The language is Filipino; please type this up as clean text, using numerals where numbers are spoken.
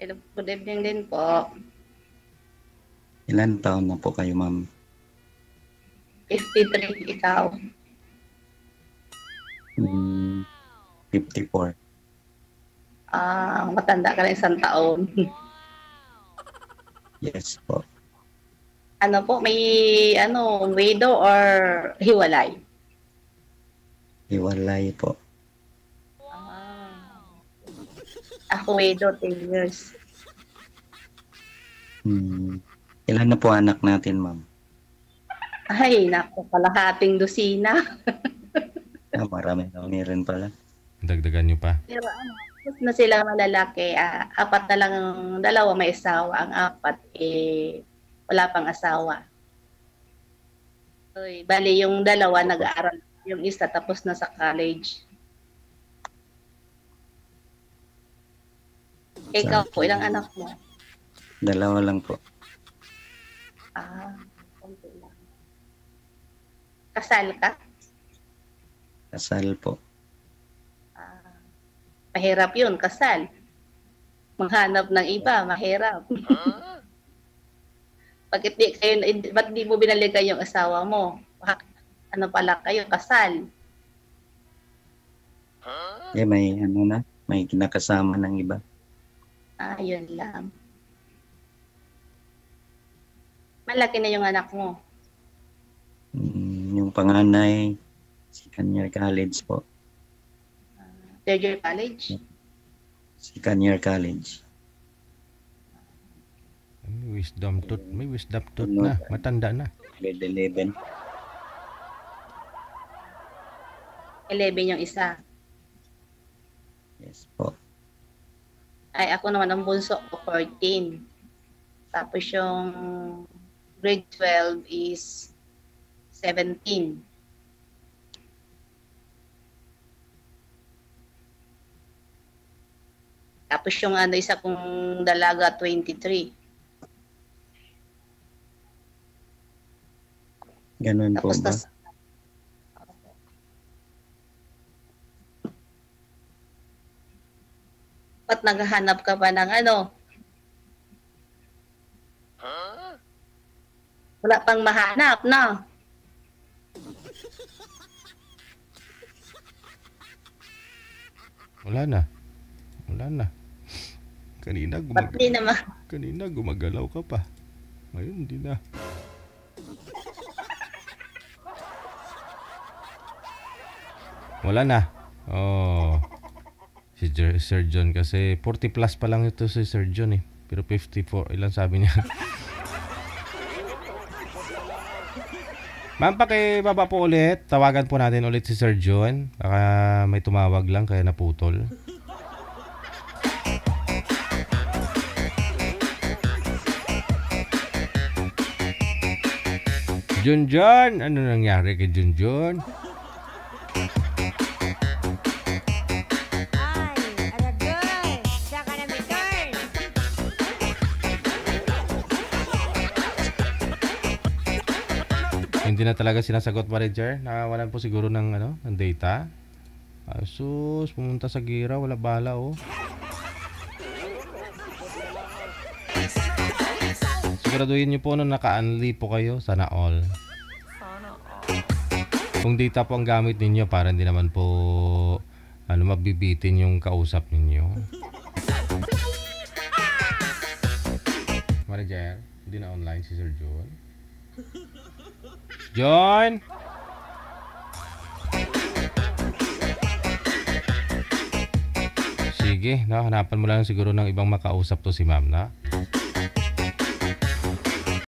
Hello, good evening din po. Ilan taon na po kayo, ma'am? 53, ikaw. 54. Matanda ka na isang taon. Yes po. Ano po, may widow or hiwalay? Hiwalay po. Ako widow, 10 years. Ilan na po anak natin, ma'am? Ay, naku, kalahating dosina. Marami rin pala. Dagdagan nyo pa. Pero tapos na sila malalaki, apat na lang, dalawa may asawa, ang apat wala pang asawa. Uy, bali yung dalawa nag-aaral, yung isa tapos na sa college. Ikaw po, ilang anak mo? Dalawa lang po. Konti lang. Kasal ka? Kasal po. Mahirap yun, kasal. Maghanap ng iba, mahirap. Bakit di mo binalikan yung asawa mo? Ano pala kayo, kasal? May kinakasama ng iba. Yun lang. Malaki na yung anak mo. Yung panganay, second year college po. Third year college? Second year college. May wisdom tooth na. Matanda na. Grade 11. 11 yung isa. Yes po. Ay, ako naman ang bunso ko, 14. Tapos yung grade 12 is 17. Tapos yung isa kong dalaga, 23. Ganun po ba? Ba't naghahanap ka pa ng Wala pang mahanap, no? Wala na. Kanina gumagalaw ka pa. Ngayon, hindi na. Wala na. Si Sir John kasi 40 plus pa lang ito si Sir John eh. Pero 54, ilan sabi niya? Ma'am, pakibaba po ulit. Tawagan po natin ulit si Sir John. Baka may tumawag lang kaya naputol. Junjun! Ano nangyari kay Junjun? Hindi na talaga sinasagot, manager. Nakawalan po siguro ng ng data. Asus, pumunta sa Gira, wala bala oh. Siguraduhin niyo po na naka-unli po kayo, sana all. Kung data po ang gamit ninyo para hindi naman po mabibitin yung kausap ninyo. Manager, hindi na online si Sir John. John! Sige, hanapan mo lang siguro ng ibang makausap to si ma'am na.